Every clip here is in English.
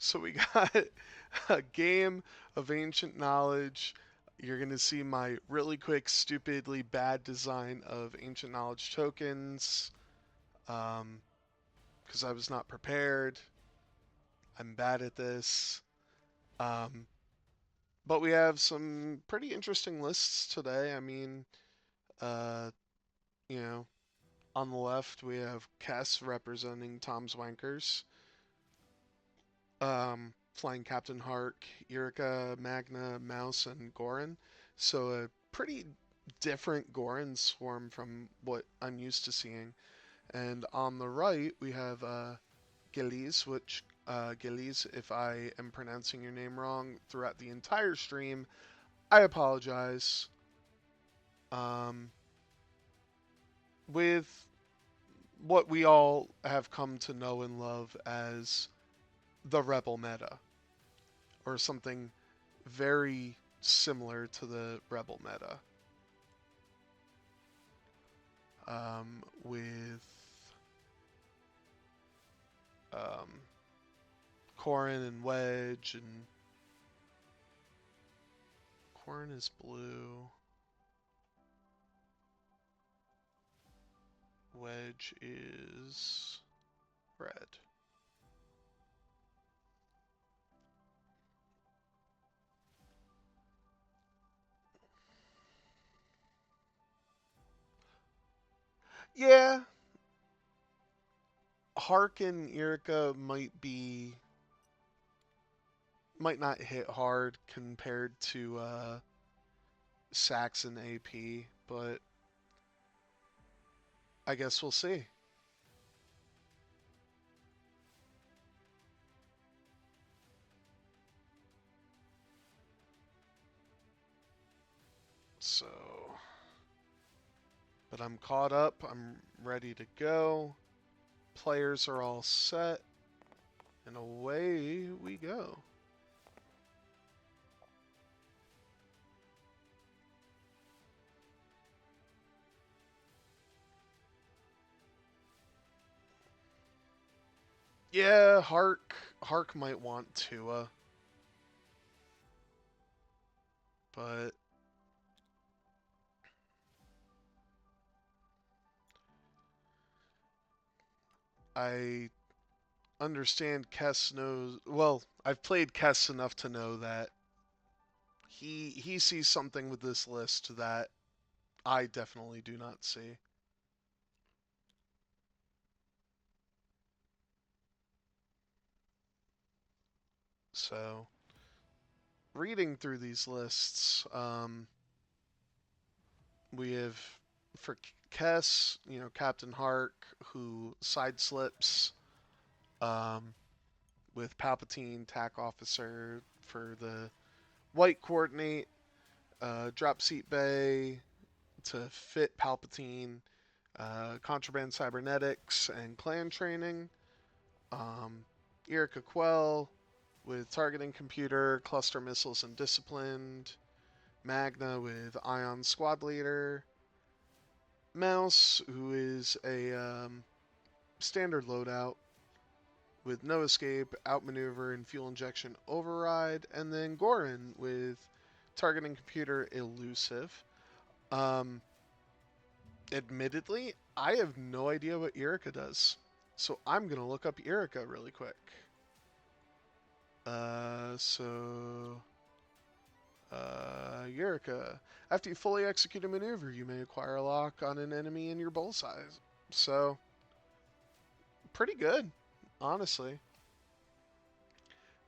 So we got a game of ancient knowledge. You're going to see my really quick, stupidly bad design of ancient knowledge tokens. Because I was not prepared. I'm bad at this. Um, but we have some pretty interesting lists today. I mean, uh, you know, on the left we have Kess representing Tom's Wankers. Flying Captain Hark, Irika, Magna, Mouse, and Goran. So a pretty different Goran swarm from what I'm used to seeing. And on the right, we have Gliese, which, Gliese, if I am pronouncing your name wrong throughout the entire stream, I apologize. Um, with what we all have come to know and love as the Rebel meta, or something very similar to the Rebel meta. With um, Corrin and Wedge, and Corrin is blue, Wedge is red. Yeah, Hark and Irika might not hit hard compared to Saxon AP, but I guess we'll see. So, but I'm caught up. I'm ready to go. Players are all set, and away we go. Yeah, Hark might want Tua, but I understand Kess knows. Well, I've played Kess enough to know that he sees something with this list that I definitely do not see. So, reading through these lists, we have for Kess, Captain Hark, who side slips um, with Palpatine, TAC officer for the white coordinate, drop seat bay to fit Palpatine, contraband cybernetics and clan training, um, Irika Quell with targeting computer, cluster missiles and disciplined, Magna with Ion squad leader, Mouse, who is a standard loadout with no escape, outmaneuver, and fuel injection override, and then Goran with targeting computer elusive. Um, Admittedly, I have no idea what Irika does, so I'm gonna look up Irika really quick. So Eureka. After you fully execute a maneuver, you may acquire a lock on an enemy in your bullseye. So, pretty good, honestly.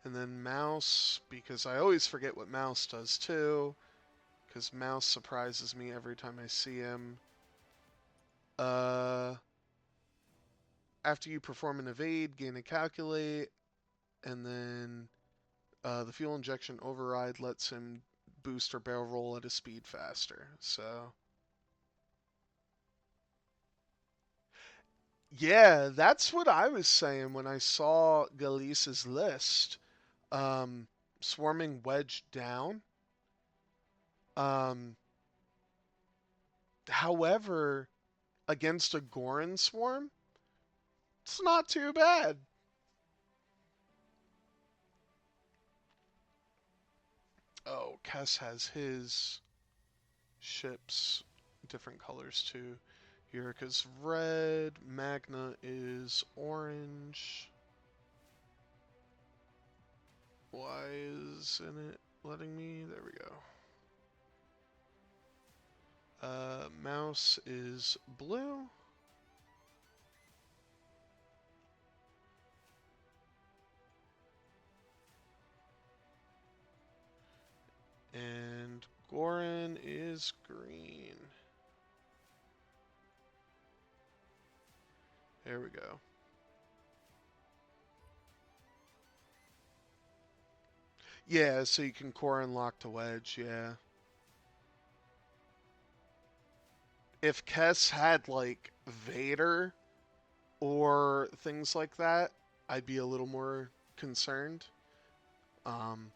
And then Mouse, because I always forget what Mouse does too, because Mouse surprises me every time I see him. Uh, After you perform an evade, gain a calculate, and then the fuel injection override lets him boost or barrel roll at a speed faster. So, yeah, that's what I was saying when I saw Galice's list. Um, Swarming Wedge down. Um, However, against a Goran swarm, it's not too bad. Oh, Kess has his ships different colors too. Eureka's red, Magna is orange. Why isn't it letting me? There we go. Mouse is blue. And Gorin is green. There we go. Yeah, so you can core and lock to wedge, yeah. If Kess had, like, Vader or things like that, I'd be a little more concerned. Um,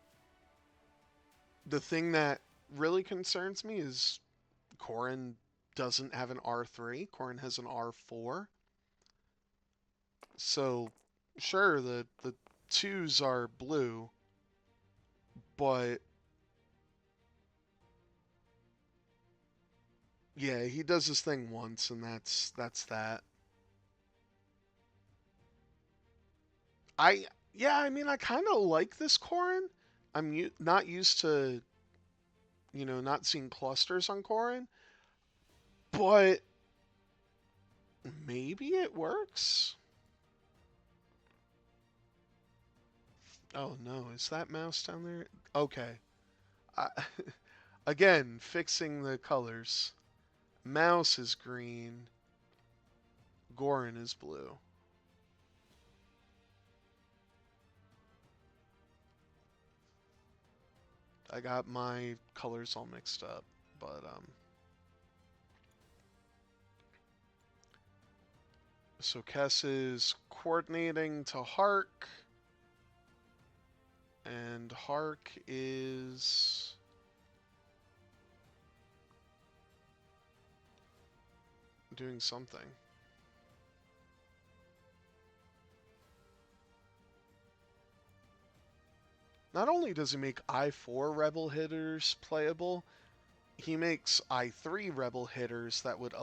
the thing that really concerns me is Corrin doesn't have an R3. Corrin has an R4. So, sure, the twos are blue, but yeah, he does his thing once, and that's that. I yeah, I mean, I kind of like this Corrin. Not used to not seeing clusters on Corrin, but maybe it works. Oh no, is that mouse down there? Okay. I, again, fixing the colors. Mouse is green. Gorin is blue. I got my colors all mixed up, but so Kess is coordinating to Hark, and Hark is doing something. Not only does he make I4 Rebel hitters playable, he makes I3 Rebel hitters that would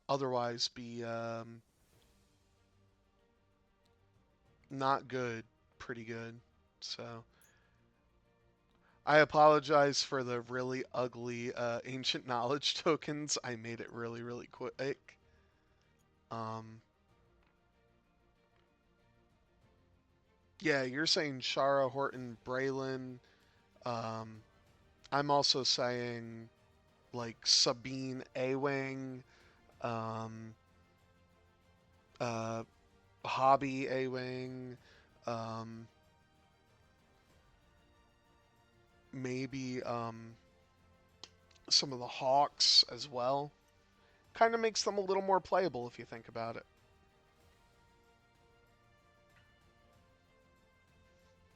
otherwise be not good, pretty good. So I apologize for the really ugly ancient knowledge tokens. I made it really, really quick. Um, yeah, you're saying Shara, Horton, Braylon. Um, I'm also saying like Sabine, A-Wing, um, uh, Hobby, A-Wing, um, maybe some of the Hawks as well. Kind of makes them a little more playable if you think about it.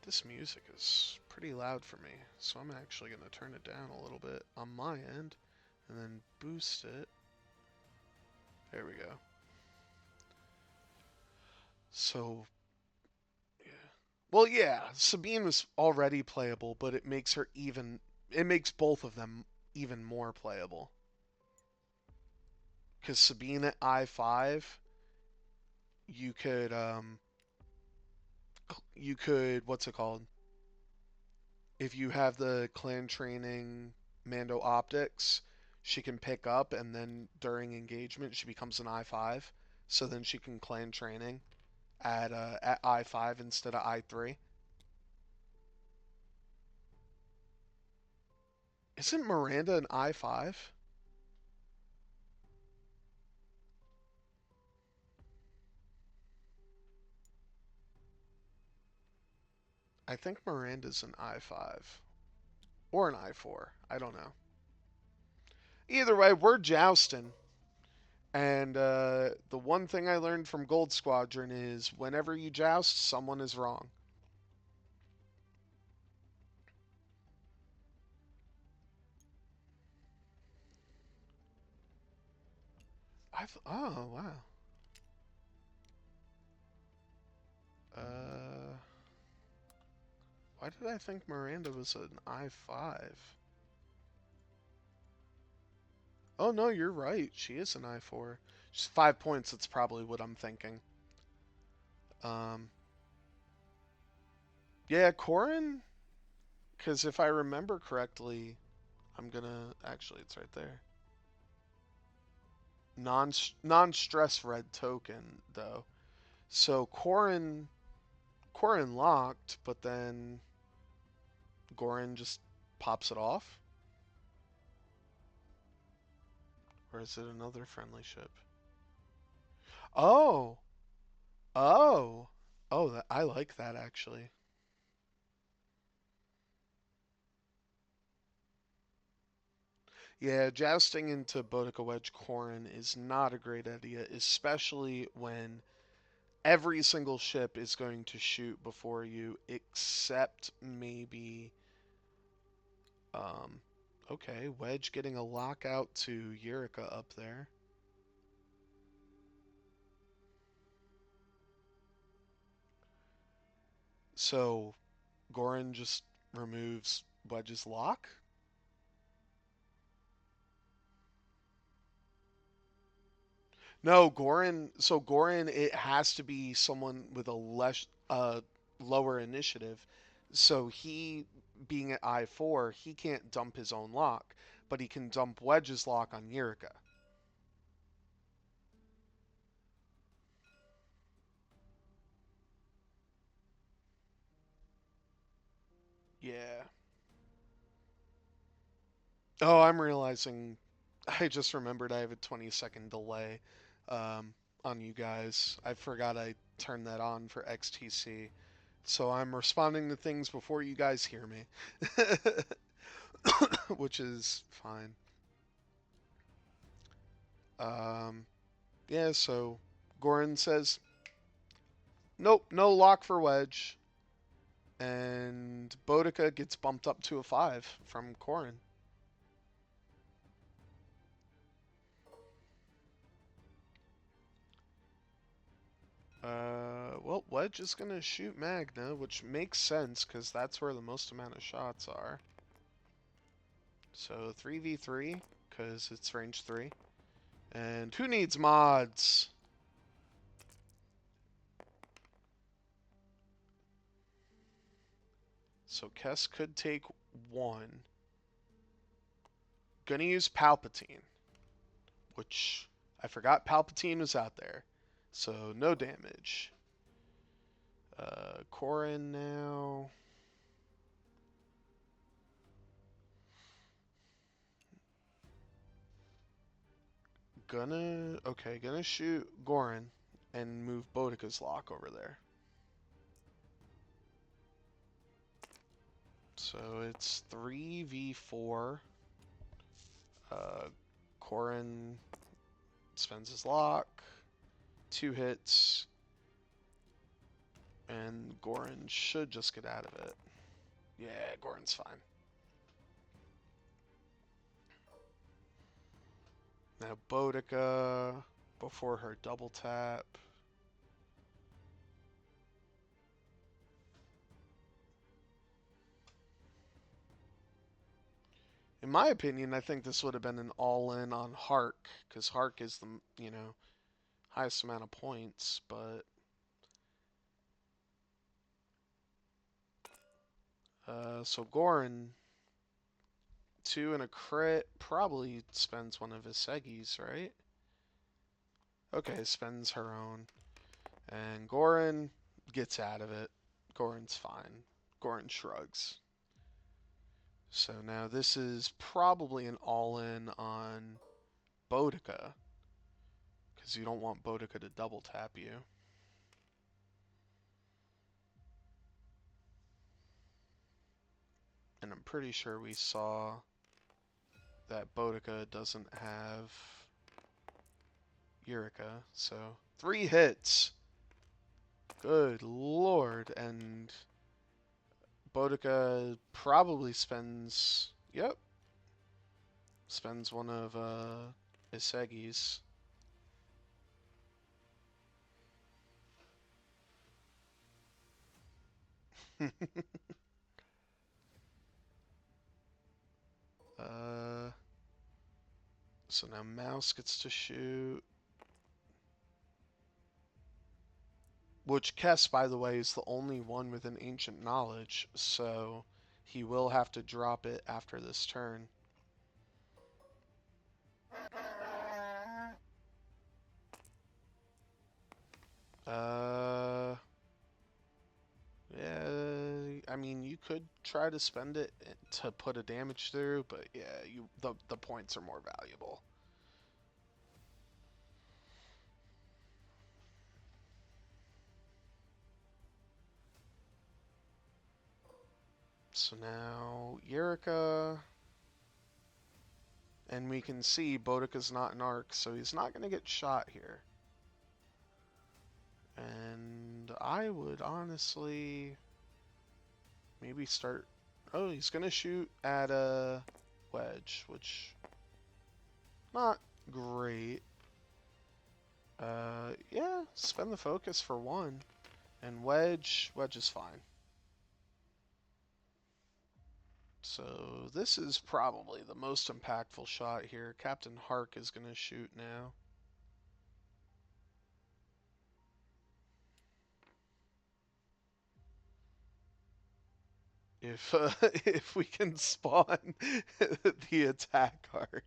This music is pretty loud for me, so I'm actually going to turn it down a little bit on my end and then boost it. There we go. So, yeah. Well, yeah, Sabine was already playable, but it makes both of them even more playable. Because Sabine at I5, you could, what's it called? If you have the clan training Mando optics, she can pick up, and then during engagement she becomes an I5. So then she can clan training at I5 instead of I3. Isn't Miranda an I5? I think Miranda's an I5 or an I4. I don't know. Either way, we're jousting. And the one thing I learned from Gold Squadron is whenever you joust, someone is wrong. Oh wow. Uh, Why did I think Miranda was an I5? Oh no, you're right. She is an I4. She's 5 points. That's probably what I'm thinking. Um, yeah, Corin. Because if I remember correctly, I'm gonna actually it's right there. Non-stress red token though. So Corin locked, but then Gorin just pops it off. Or is it another friendly ship? Oh, oh, oh! I like that actually. Yeah, jousting into Boudica Wedge Corin is not a great idea, especially when every single ship is going to shoot before you, except maybe. Um, okay, Wedge getting a lockout to Eureka up there. So Gorin just removes Wedge's lock. No, Gorin. So Gorin, it has to be someone with a less lower initiative. So he, being at I4, he can't dump his own lock, but he can dump Wedge's lock on Eureka. Yeah. Oh, I'm realizing. I just remembered I have a 20-second delay um, on you guys. I forgot I turned that on for XTC. So I'm responding to things before you guys hear me, which is fine. Um, yeah, so Goran says, nope, no lock for Wedge. And Boudica gets bumped up to a 5 from Corin. Well, Wedge is going to shoot Magna, which makes sense because that's where the most amount of shots are. So 3v3 because it's range 3. And who needs mods? So Kess could take 1. Gonna use Palpatine, which I forgot Palpatine was out there. So no damage. Corin now. Gonna shoot Gorin and move Boudica's lock over there. So it's 3v4. Uh, Corin spends his lock. 2 hits. And Gorin should just get out of it. Yeah, Gorin's fine. Now Boudica before her double tap. In my opinion, I think this would have been an all-in on Hark, because Hark is the, highest amount of points, but so Gorin, 2 and a crit, probably spends one of his Segis, right? Okay, spends her own. And Gorin gets out of it. Gorin's fine. Gorin shrugs. So now this is probably an all-in on Boudica, because you don't want Boudica to double tap you. And I'm pretty sure we saw that Boudica doesn't have Eureka, so 3 hits. Good lord, and Boudica probably spends, yep, spends one of Isegis. So now Mouse gets to shoot. Which Kess, by the way, is the only one with an ancient knowledge, so he will have to drop it after this turn. Yeah, I mean, you could try to spend it to put a damage through, but yeah, the points are more valuable. So now Eureka, and we can see Boudica's not an arc, so he's not going to get shot here. And I would honestly maybe start. Oh, he's going to shoot at a wedge, which not great. Yeah, spend the focus for one. And wedge is fine. So this is probably the most impactful shot here. Captain Hark is going to shoot now. If if we can spawn the attack arc.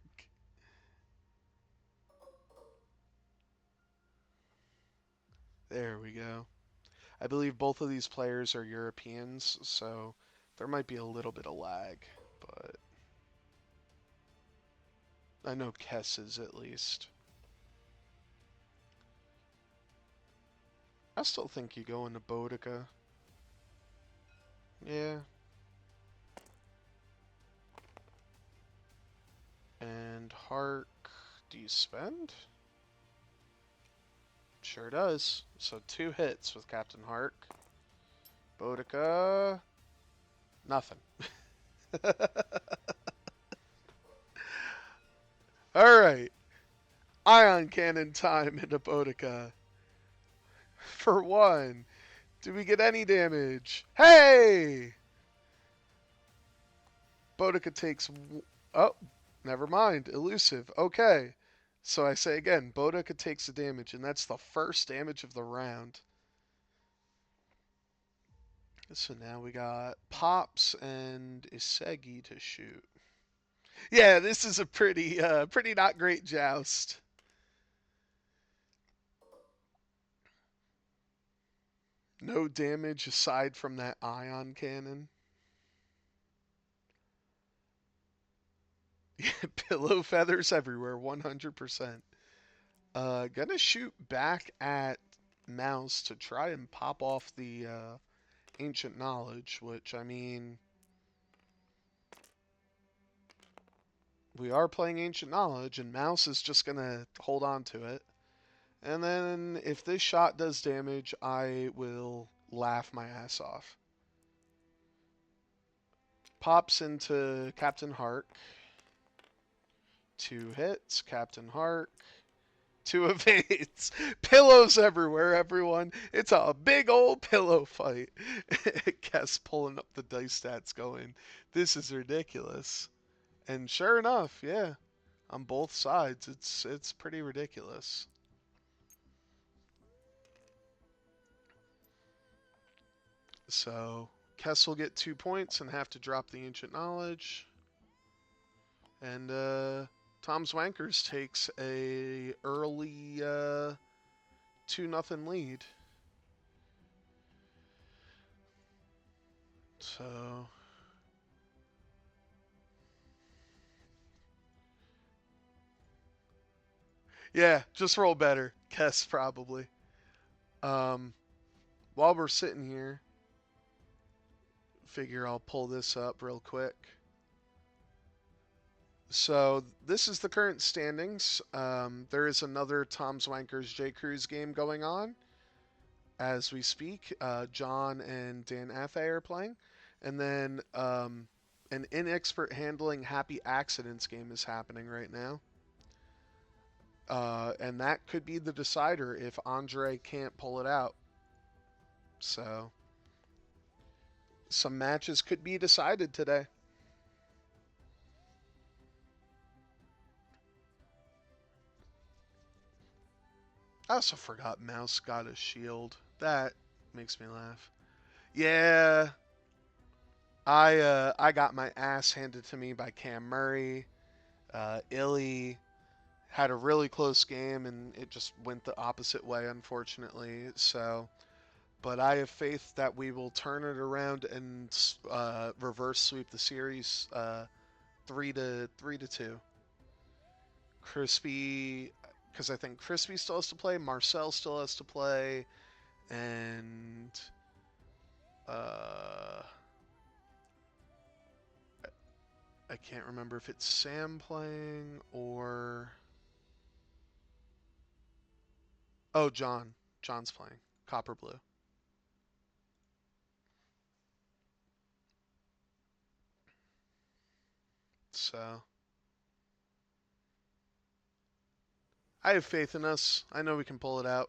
There we go. I believe both of these players are Europeans, so there might be a little bit of lag, but I know Kess is at least. I still think you go into Boudica. Yeah. And Hark, do you spend? Sure does. So 2 hits with Captain Hark. Boudica, nothing. Alright. Ion Cannon time into Boudica. For 1. Do we get any damage? Hey! Boudica takes... Oh, never mind. Elusive. Okay. So I say again, Boudica takes the damage, and that's the first damage of the round. So now we got Pops and Isegi to shoot. Yeah, this is a pretty not great joust. No damage aside from that ion cannon. Pillow feathers everywhere, 100%. Gonna shoot back at Mouse to try and pop off the ancient knowledge, which, I mean, we are playing ancient knowledge, and Mouse is just gonna hold on to it. And then if this shot does damage, I will laugh my ass off. Pops into Captain Hark. 2 hits, Captain Hark. 2 evades. Pillows everywhere, everyone. It's a big old pillow fight. Kess pulling up the dice stats going, this is ridiculous. And sure enough, yeah, on both sides, it's pretty ridiculous. So Kess will get 2 points and have to drop the ancient knowledge. And Tom's Wankers takes a early 2-0 lead. So yeah, just roll better. Kess probably. While we're sitting here, figure I'll pull this up real quick. So this is the current standings. There is another Tom's Wankers J Krewz game going on as we speak. John and Dan Athey are playing. And then an inexpert handling happy accidents game is happening right now. And that could be the decider if Andre can't pull it out. So some matches could be decided today. I also forgot Mouse got a shield. That makes me laugh. Yeah, I got my ass handed to me by Cam Murray. Illy had a really close game, and it just went the opposite way, unfortunately. So, but I have faith that we will turn it around and reverse sweep the series, 3-2. Crispy, because I think Crispy still has to play, Marcel still has to play, and uh, I can't remember if it's Sam playing or John. John's playing Copper Blue. So I have faith in us. I know we can pull it out.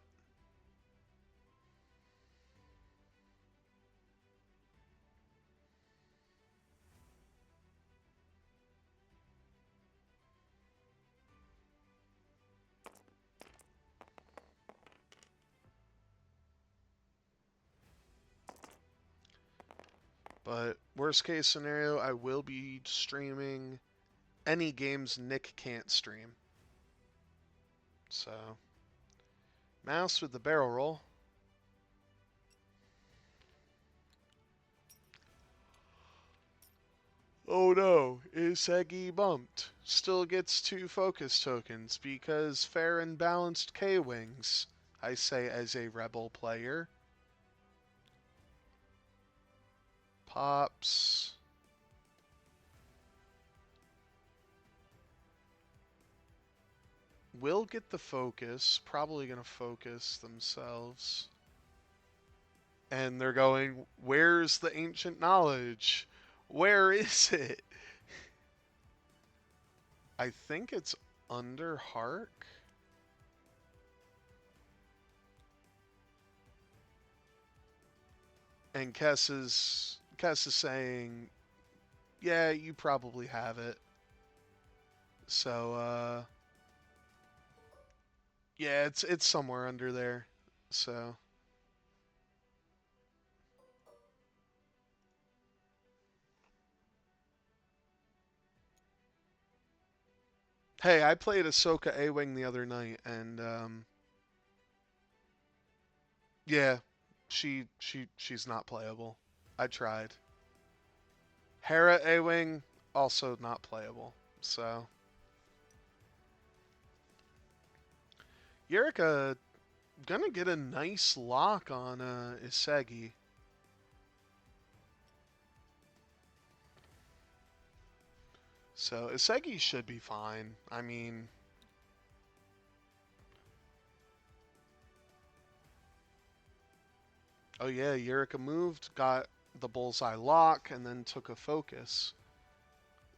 But worst case scenario, I will be streaming any games Nick can't stream. So, Mouse with the barrel roll. Oh no, Isegi bumped. Still gets 2 focus tokens because fair and balanced K-Wings, I say as a rebel player. Pops. Will get the focus, probably going to focus themselves. And they're going, where's the ancient knowledge? Where is it? I think it's under Hark. And Kess is saying, yeah, you probably have it. So yeah, it's somewhere under there. So hey, I played Ahsoka A-Wing the other night, and yeah, she's not playable. I tried. Hera A-Wing also not playable. So Yurika gonna get a nice lock on Isegi. So Isegi should be fine. I mean, oh yeah, Yurika moved, got the bullseye lock, and then took a focus.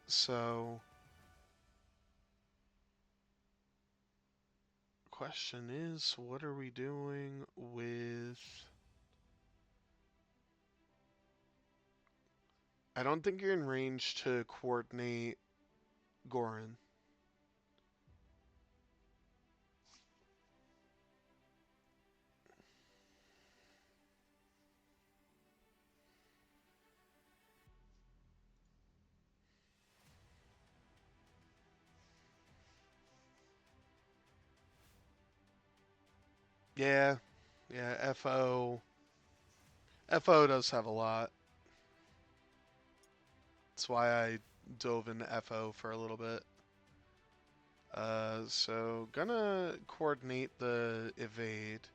So question is, what are we doing with... I don't think you're in range to coordinate Goran. Yeah, yeah, FO does have a lot. That's why I dove into FO for a little bit. So gonna coordinate the evade.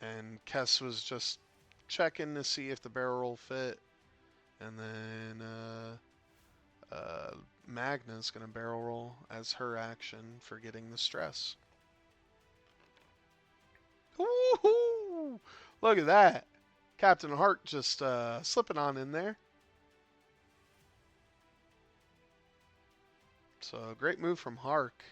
And Kess was just checking to see if the barrel roll fit. And then Magna's gonna barrel roll as her action for getting the stress. Woohoo! Look at that. Captain Hart just slipping on in there. So great move from Hark.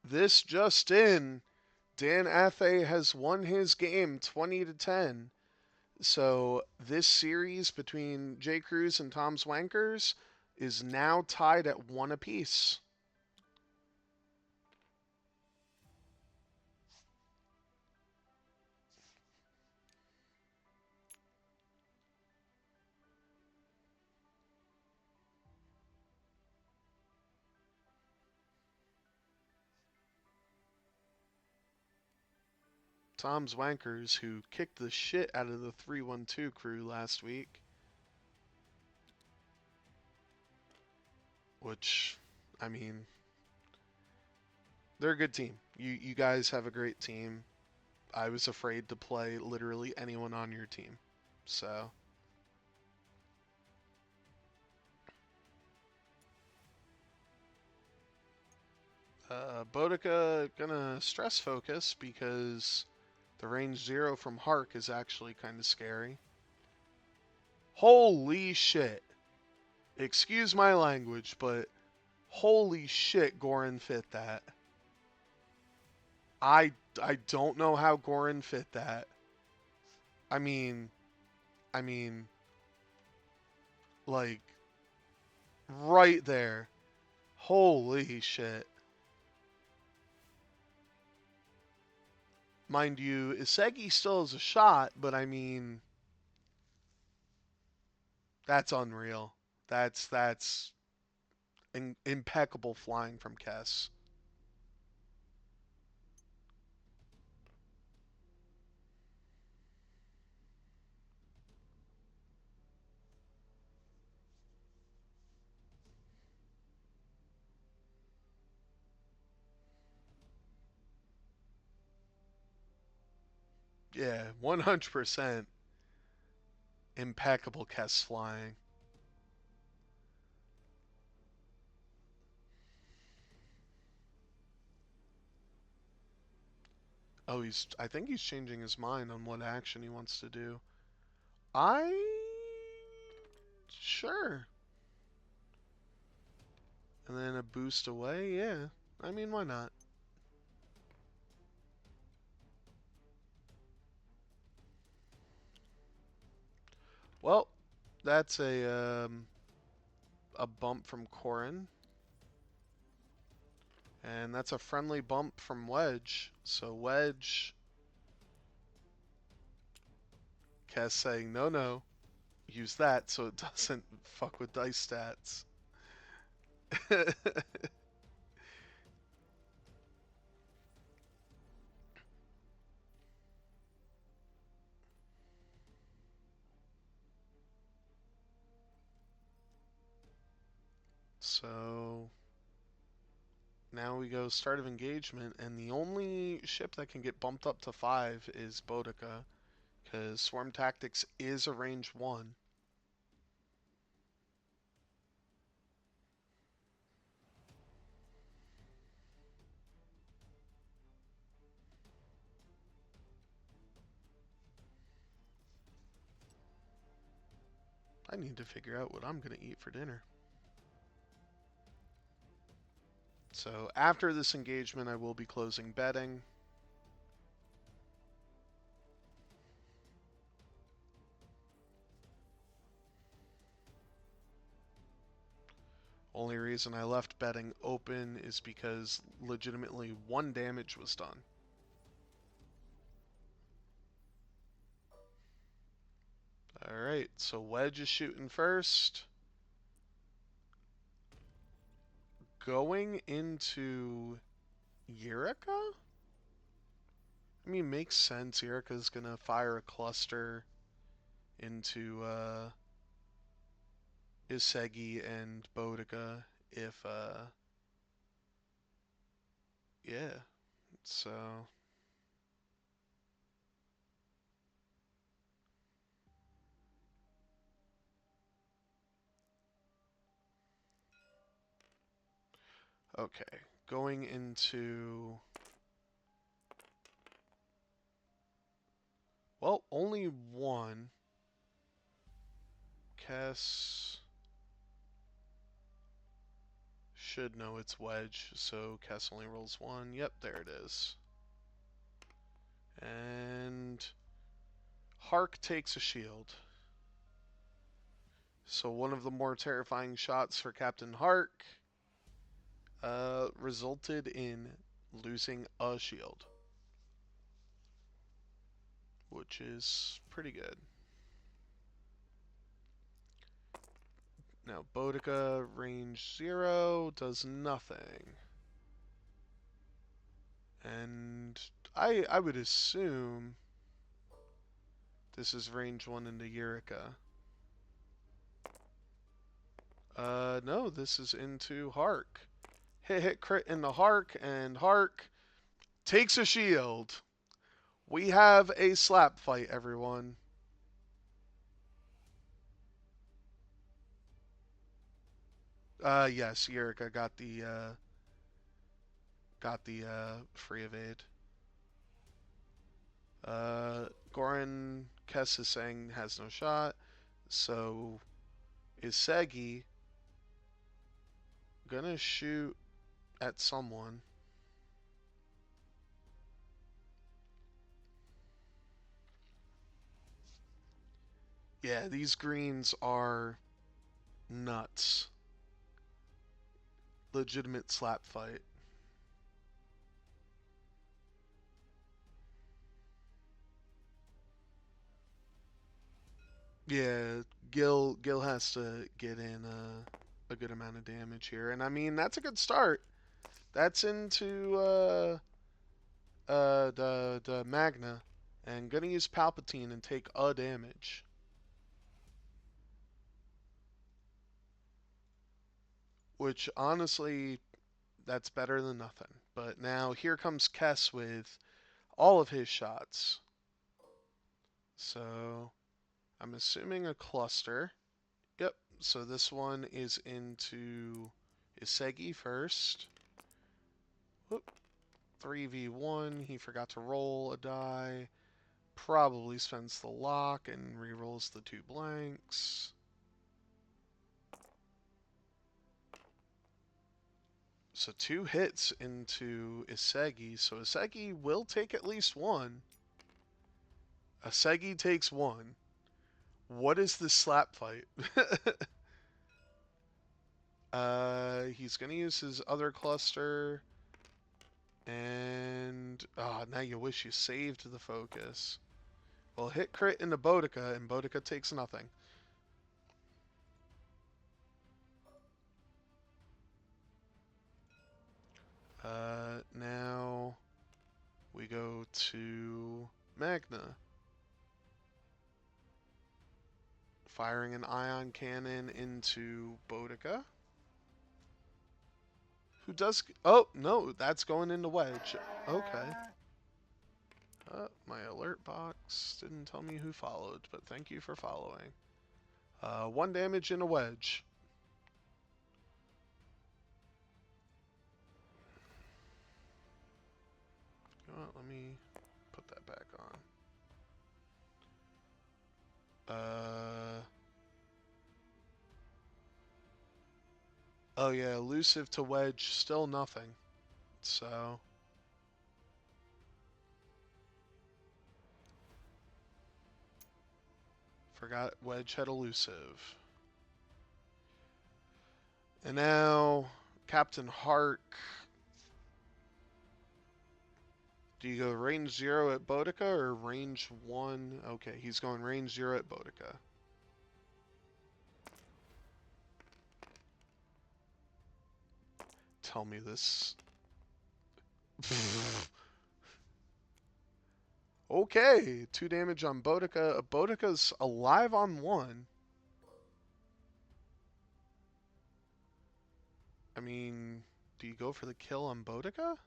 This just in, Dan Athay has won his game 20-10. So this series between J. Krewz and Tom's Wankers is now tied at 1 apiece. Tom's Wankers, who kicked the shit out of the 312 crew last week, which, I mean, they're a good team. You guys have a great team. I was afraid to play literally anyone on your team. So, Boudica gonna stress focus because the range 0 from Hark is actually kind of scary. Holy shit. Excuse my language, but holy shit, Goran fit that. I don't know how Goran fit that. I mean, I mean, like right there. Holy shit. Mind you, Isegi still has a shot, but I mean, that's unreal. That's impeccable flying from Kess. Yeah, 100% impeccable Kess flying. Oh, I think he's changing his mind on what action he wants to do. I sure. And then a boost away, yeah. I mean, why not? Well, that's a bump from Corin. And that's a friendly bump from Wedge. So Wedge, Kess saying no, no, use that so it doesn't fuck with dice stats. So now we go start of engagement, and the only ship that can get bumped up to 5 is Boudica, because Swarm Tactics is a range 1. I need to figure out what I'm going to eat for dinner. So after this engagement, I will be closing betting. Only reason I left betting open is because legitimately 1 damage was done. Alright, so Wedge is shooting first. Going into Eureka? I mean, makes sense. Eureka's gonna fire a cluster into Isegi and Boudica if yeah. So okay. Going into well, only one. Kess should know it's Wedge, so Kess only rolls 1. Yep, there it is. And Hark takes a shield. So one of the more terrifying shots for Captain Hark resulted in losing a shield, which is pretty good. Now Boudica, range 0, does nothing. And I would assume this is range 1 into Eureka. No, this is into Hark. Hit crit into Hark, and Hark takes a shield. We have a slap fight, everyone. Yes, Eureka got the free evade. Goran Kess is saying has no shot, so is Segi gonna shoot at someone? Yeah, these greens are nuts. Legitimate slap fight. Yeah, Gil has to get in a good amount of damage here, and I mean that's a good start. That's into the Magna, and gonna use Palpatine and take a damage. Which honestly, that's better than nothing. But now here comes Kess with all of his shots. So I'm assuming a cluster. Yep. So this one is into Isegi first. Whoop. 3v1. He forgot to roll a die. Probably spends the lock and rerolls the 2 blanks. So 2 hits into Isegi. So Isegi will take at least 1. Isegi takes 1. What is this slap fight? He's gonna use his other cluster, and now you wish you saved the focus. Well, hit crit into Boudica, and Boudica takes nothing. Now we go to Magna. Firing an ion cannon into Boudica. Who does... Oh, no, that's going into Wedge. Okay. My alert box didn't tell me who followed, but thank you for following. 1 damage in a Wedge. You know what, let me put that back on. Oh yeah, elusive to Wedge, still nothing. So... Forgot Wedge had elusive. And now, Captain Hark. Do you go range 0 at Boudica or range 1? Okay, he's going range 0 at Boudica. Tell me this. Okay, 2 damage on Boudica. Boudica's alive on 1. I mean, do you go for the kill on Boudica?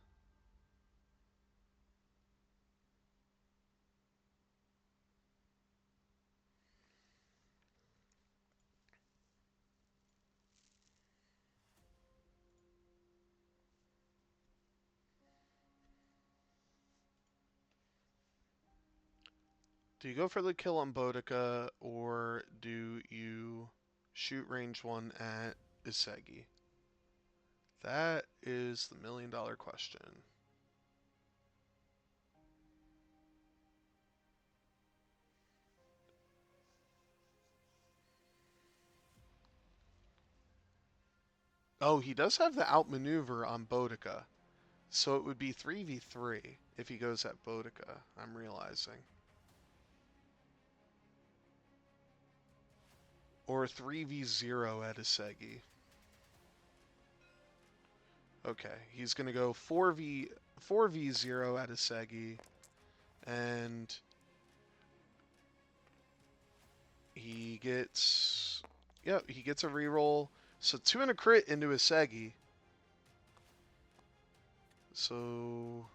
Do you go for the kill on Boudica, or do you shoot range 1 at Isegi? That is the $1,000,000 question. Oh, he does have the outmaneuver on Boudica. So it would be 3v3 if he goes at Boudica, I'm realizing. Or 3v0 at Isegi. Okay, he's going to go 4v0 at Isegi, and he gets, yeah, he gets a reroll. So 2 and a crit into Isegi. So,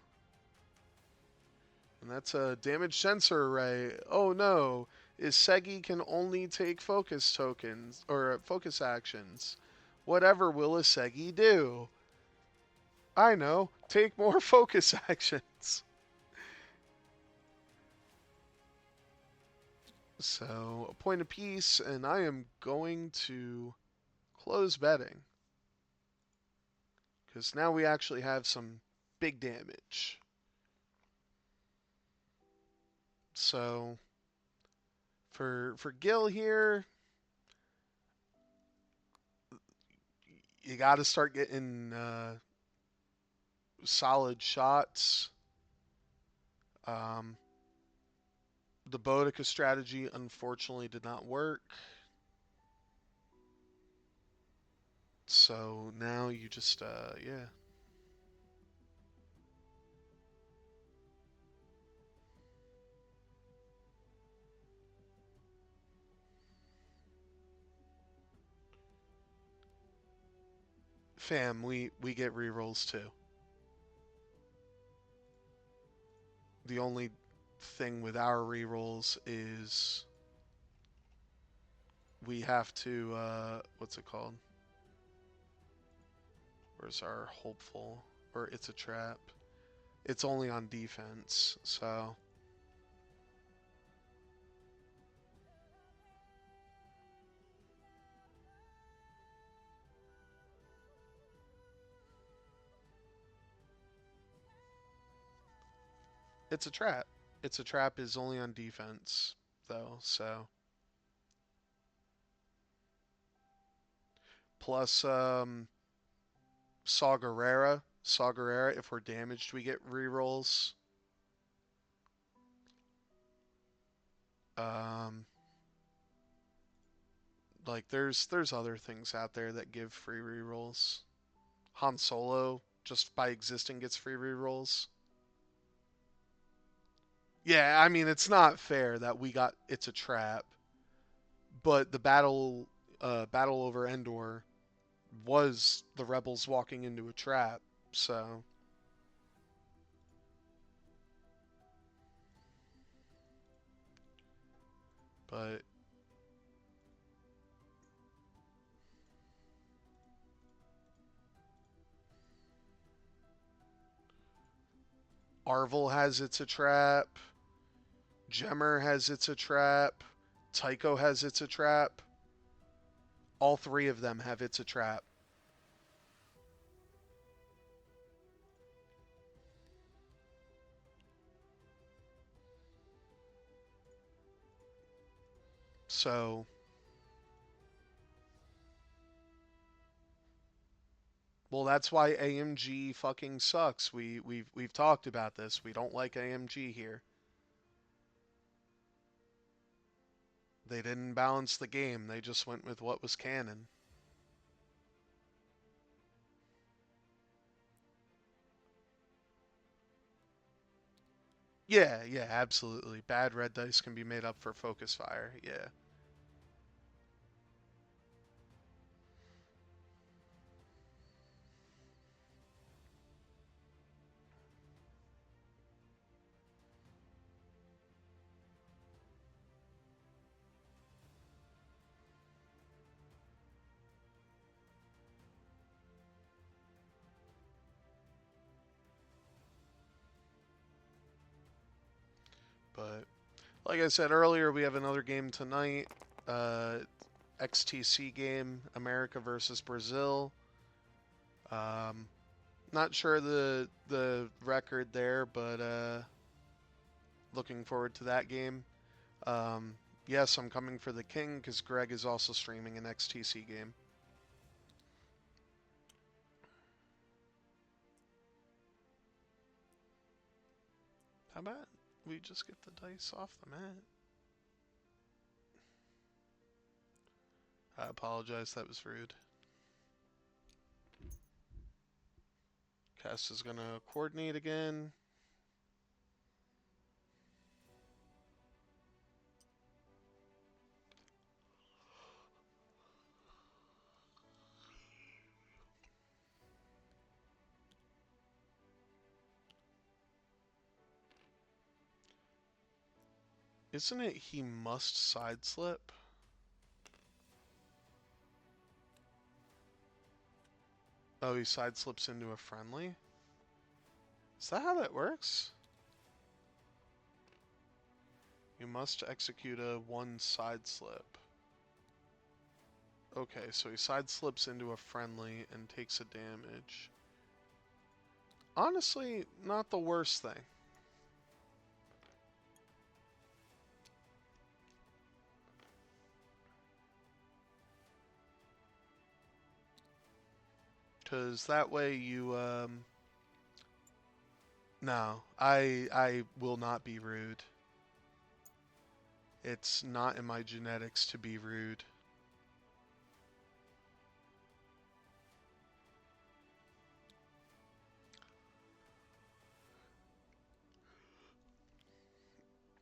and that's a damage sensor array. Oh no, Isegi can only take focus tokens, or focus actions. Whatever will Isegi do? I know, take more focus actions. So, a point apiece, and I am going to close betting. Because now we actually have some big damage. So, for Gil here, you got to start getting solid shots. The Boudica strategy unfortunately did not work. So now you just, yeah. Fam, we get rerolls too. The only thing with our rerolls is we have to, what's it called? Where's our hopeful? Or it's a trap. It's only on defense, so. It's a trap. It's a trap is only on defense, though, so. Plus, Saw Gerrera. Saw Gerrera, if we're damaged, we get rerolls. Um, like there's other things out there that give free rerolls. Han Solo, just by existing, gets free rerolls. Yeah, I mean it's not fair that we got it's a trap, but the battle over Endor was the rebels walking into a trap, so. But Arvel has it's a trap. Jemmer has it's a trap. Tycho has it's a trap. All three of them have it's a trap. So, well, that's why AMG fucking sucks. We've talked about this. We don't like AMG here. They didn't balance the game. They just went with what was canon. Yeah, yeah, absolutely. Bad red dice can be made up for focus fire. Yeah. But like I said earlier, we have another game tonight. Uh, XTC game, America versus Brazil. Um, Not sure the record there, but looking forward to that game. Um, yes, I'm coming for the King because Greg is also streaming an XTC game. How about we just get the dice off the mat? I apologize, that was rude. Cass is gonna coordinate again. Isn't it he must side slip? Oh, he side slips into a friendly? Is that how that works? You must execute a one side slip. Okay, so he side slips into a friendly and takes a damage. Honestly, not the worst thing. Because that way you, no, I will not be rude. It's not in my genetics to be rude.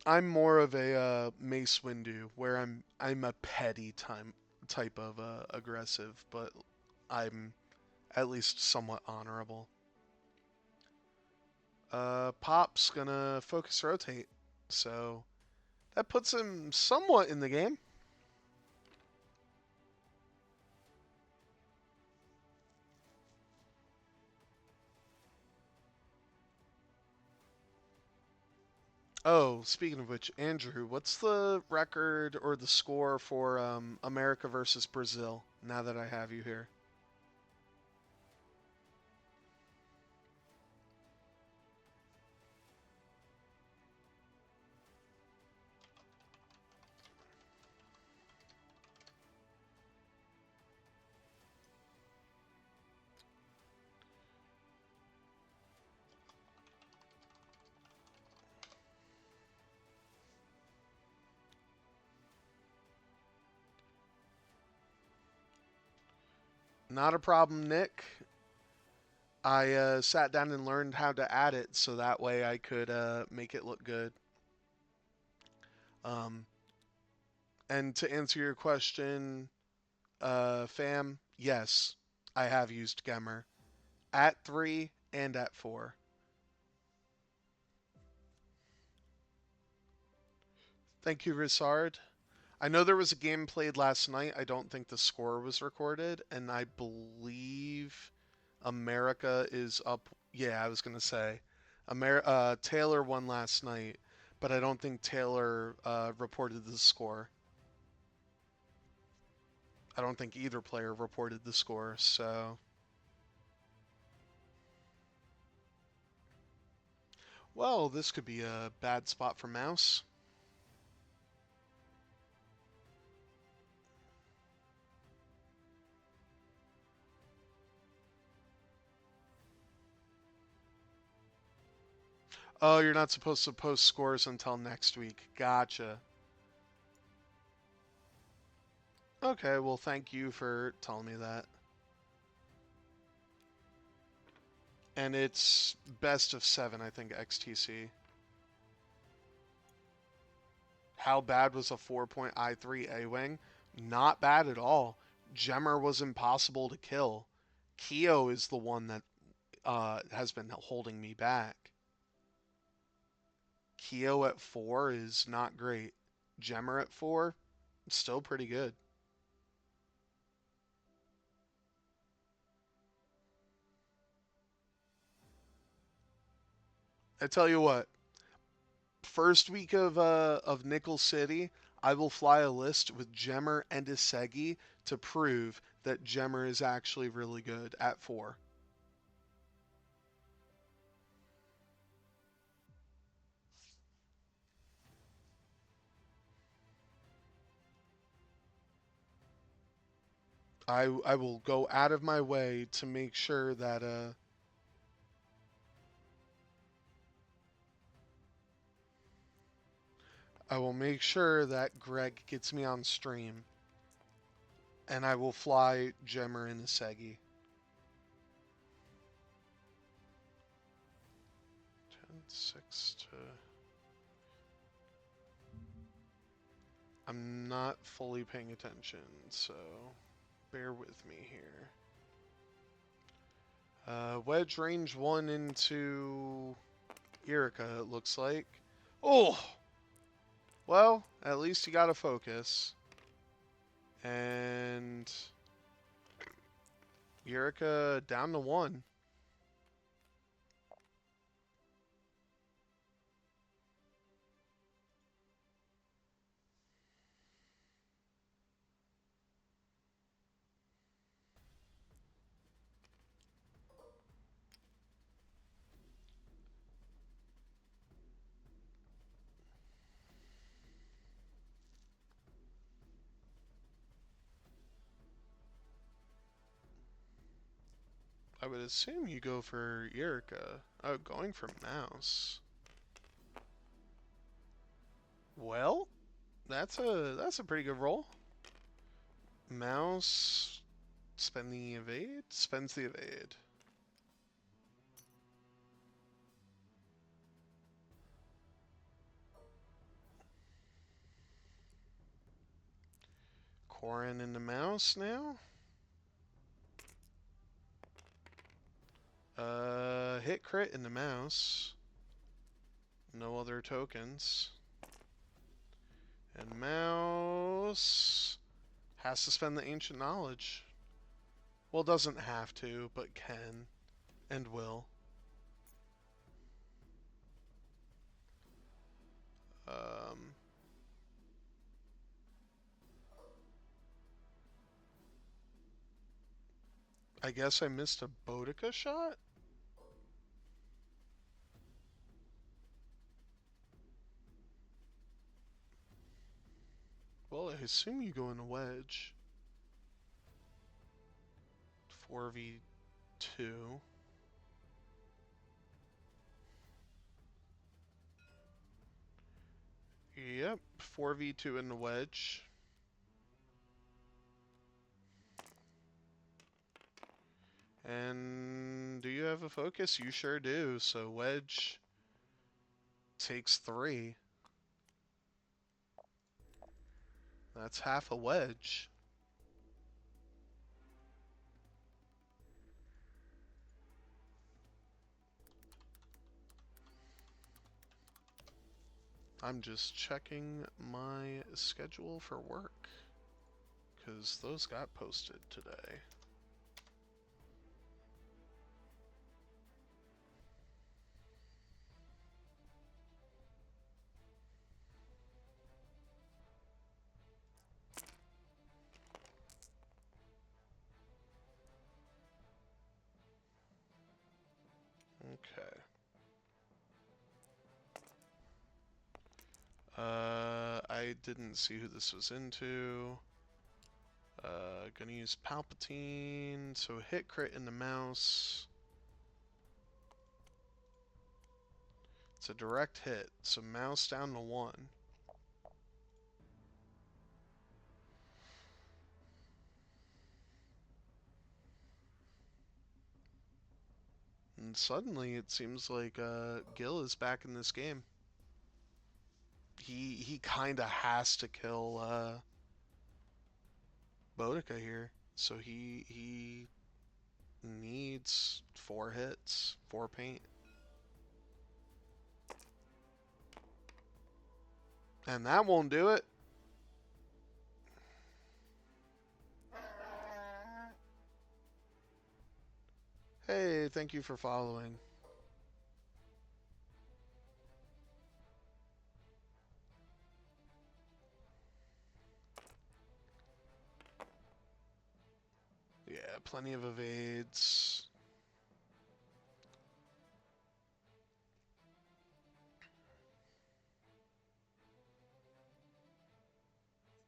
I'm more of a Mace Windu, where I'm a petty type of aggressive, but I'm at least somewhat honorable. Pop's gonna focus rotate, so that puts him somewhat in the game. Oh, speaking of which, Andrew, what's the record or the score for America versus Brazil? Now that I have you here. Not a problem, Nick. I sat down and learned how to add it so that way I could make it look good. Um, and to answer your question, fam, yes, I have used Gemmer at 3 and at 4. Thank you, Risard. I know there was a game played last night. I don't think the score was recorded, and I believe America is up. Yeah, I was gonna say, Taylor won last night, but I don't think Taylor reported the score. I don't think either player reported the score. So, well, this could be a bad spot for Mouse. Oh, you're not supposed to post scores until next week. Gotcha. Okay, well, thank you for telling me that. And it's best of 7, I think, XTC. How bad was a 4-point I3 A-Wing? Not bad at all. Gemmer was impossible to kill. Keo is the one that has been holding me back. Keo at 4 is not great. Gemmer at 4, still pretty good. I tell you what, first week of Nickel City, I will fly a list with Gemmer and Isegi to prove that Gemmer is actually really good at 4. I will go out of my way to make sure that I will make sure that Greg gets me on stream, and I will fly Jemmer and Isegi. 10-6 to... I'm not fully paying attention, so bear with me here. Wedge range 1 into Erica, it looks like. Oh! Well, at least you got a focus. And Erica down to 1. I would assume you go for Erica. Oh, going for Mouse. Well, that's a pretty good roll. Mouse spend the evade? Spends the evade. Corin into Mouse now. Hit crit into Mouse. No other tokens. And Mouse has to spend the Ancient Knowledge. Well, doesn't have to, but can. And will. I guess I missed a Boudica shot? Well, I assume you go in a wedge. 4v2. Yep, 4v2 in the wedge. And do you have a focus? You sure do. So wedge takes 3. That's half a wedge. I'm just checking my schedule for work, because those got posted today. Okay. I didn't see who this was into. Gonna use Palpatine, so hit crit in the Mouse. It's a direct hit, so Mouse down to 1. And suddenly it seems like Gil is back in this game. He kinda has to kill Boudica here. So he needs 4 hits, 4 paint. And that won't do it. Hey, thank you for following. Yeah, plenty of evades.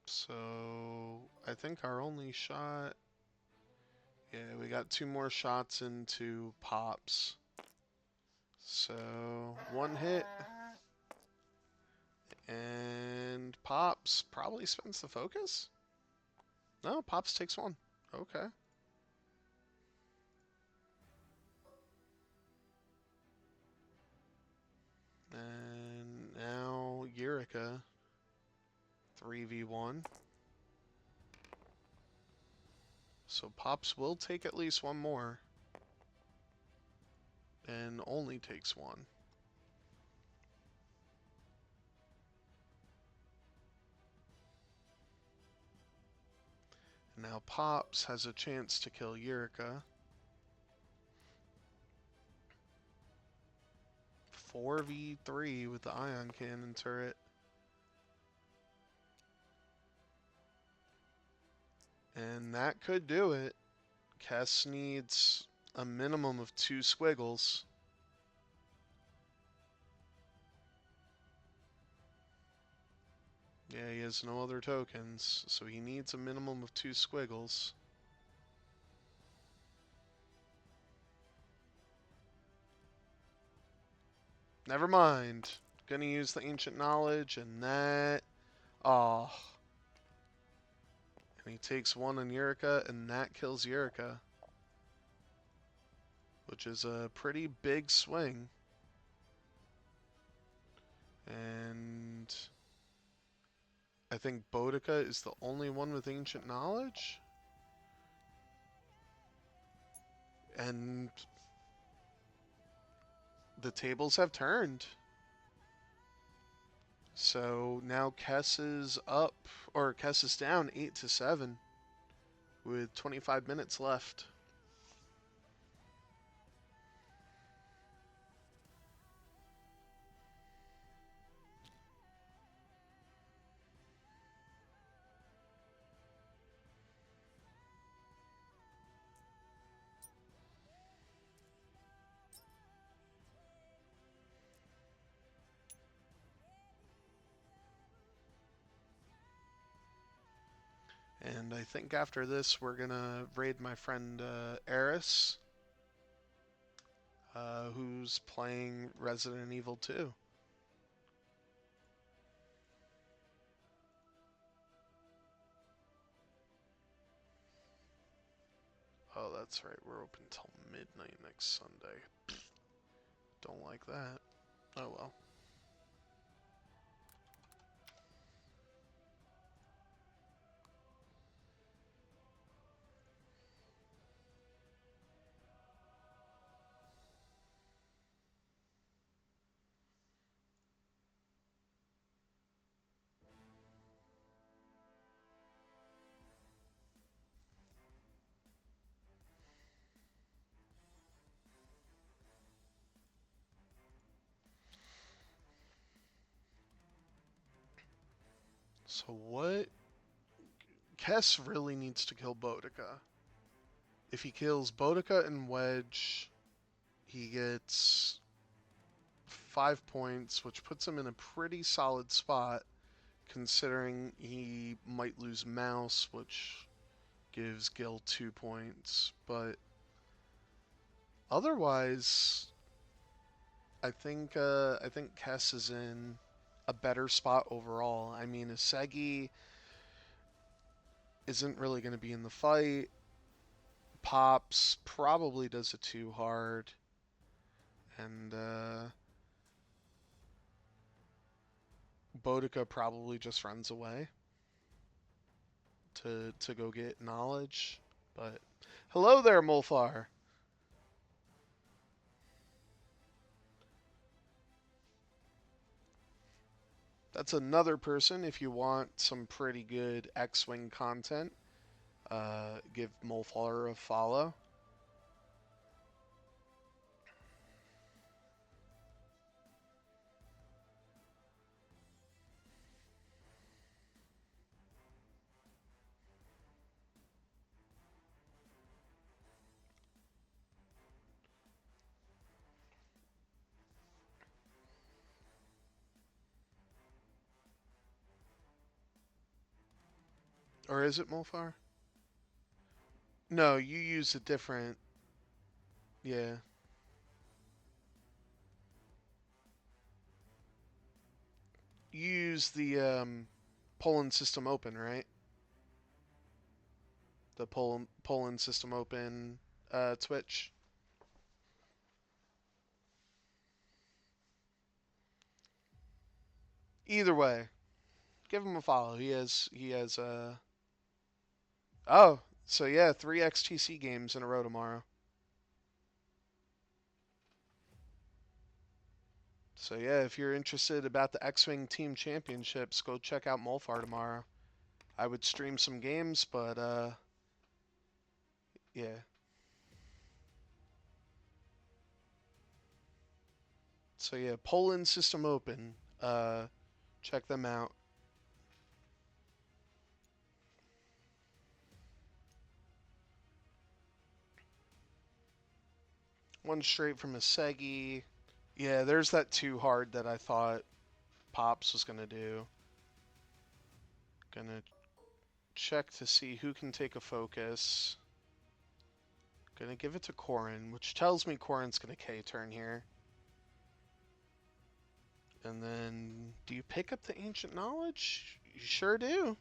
So, I think our only shot... Yeah, we got 2 more shots into pops. So, 1 hit. And Pops probably spends the focus? No, Pops takes one. Okay. And now Eureka 3v1. So Pops will take at least one more. And only takes one. Now Pops has a chance to kill Eureka. 4v3 with the ion cannon turret. And that could do it. Kess needs a minimum of 2 squiggles. Yeah, he has no other tokens, so he needs a minimum of 2 squiggles. Never mind. Gonna use the ancient knowledge, and that... Oh. And he takes one on Eureka, and that kills Eureka. Which is a pretty big swing. And... I think Boudica is the only one with ancient knowledge? And... the tables have turned. So now Kess is up, or Kess is down 8-7 with 25 minutes left. And I think after this, we're gonna raid my friend Eris, who's playing Resident Evil 2. Oh, that's right, we're open till midnight next Sunday. Don't like that. Oh well. So what? Kess really needs to kill Boudica. If he kills Boudica and Wedge, he gets 5 points, which puts him in a pretty solid spot, considering he might lose Mouse, which gives Gil 2 points. But otherwise, I think Kess is in a better spot overall. I mean, Isegi isn't really going to be in the fight. Pops probably does it too hard. And Boudica probably just runs away to go get knowledge. But hello there, Molfar. That's another person if you want some pretty good X-Wing content. Give Molfar a follow. Or is it Molfar? No, you use a different... Yeah. You use the Poland System Open, right? The Poland System Open Twitch. Either way, give him a follow. He has. Oh, so yeah, 3 XTC games in a row tomorrow. So yeah, if you're interested about the X-Wing Team Championships, go check out Molfar tomorrow. I would stream some games, but yeah. So yeah, Poland System Open. Check them out. One straight from a Segi. Yeah, there's that too hard that I thought Pops was gonna do. Gonna check to see who can take a focus. Gonna give it to Corrin, which tells me Corrin's gonna K-turn here. And then, do you pick up the Ancient Knowledge? You sure do.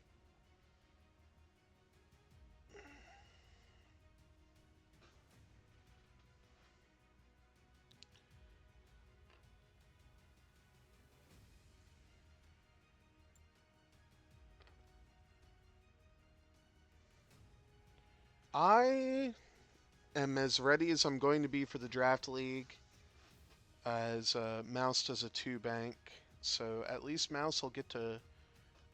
I am as ready as I'm going to be for the Draft League, as Mouse does a 2 bank. So at least Mouse will get to